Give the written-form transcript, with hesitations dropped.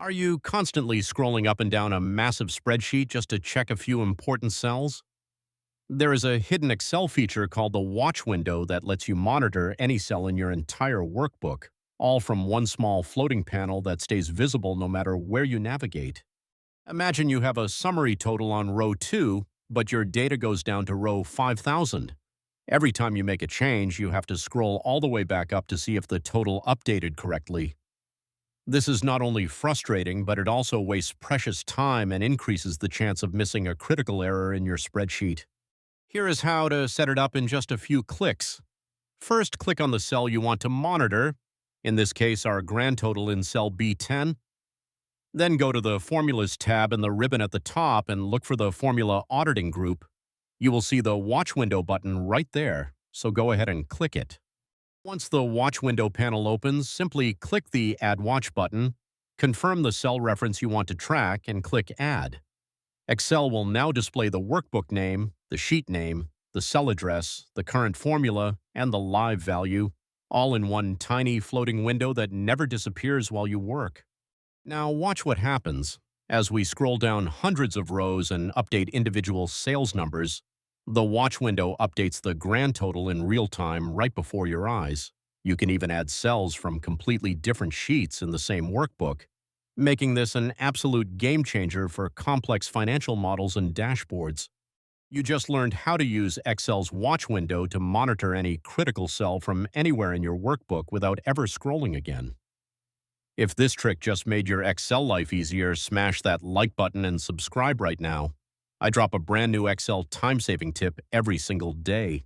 Are you constantly scrolling up and down a massive spreadsheet just to check a few important cells? There is a hidden Excel feature called the watch window that lets you monitor any cell in your entire workbook, all from one small floating panel that stays visible no matter where you navigate. Imagine you have a summary total on row 2, but your data goes down to row 5000. Every time you make a change, you have to scroll all the way back up to see if the total updated correctly. This is not only frustrating, but it also wastes precious time and increases the chance of missing a critical error in your spreadsheet. Here is how to set it up in just a few clicks. First, click on the cell you want to monitor, in this case our grand total in cell B10. Then go to the Formulas tab in the ribbon at the top and look for the Formula Auditing group. You will see the Watch Window button right there, so go ahead and click it. Once the Watch Window panel opens, simply click the Add Watch button, confirm the cell reference you want to track, and click Add. Excel will now display the workbook name, the sheet name, the cell address, the current formula, and the live value, all in one tiny floating window that never disappears while you work. Now watch what happens. As we scroll down hundreds of rows and update individual sales numbers, the watch window updates the grand total in real time right before your eyes. You can even add cells from completely different sheets in the same workbook, making this an absolute game changer for complex financial models and dashboards. You just learned how to use Excel's watch window to monitor any critical cell from anywhere in your workbook without ever scrolling again. If this trick just made your Excel life easier, smash that like button and subscribe right now. I drop a brand new Excel time-saving tip every single day.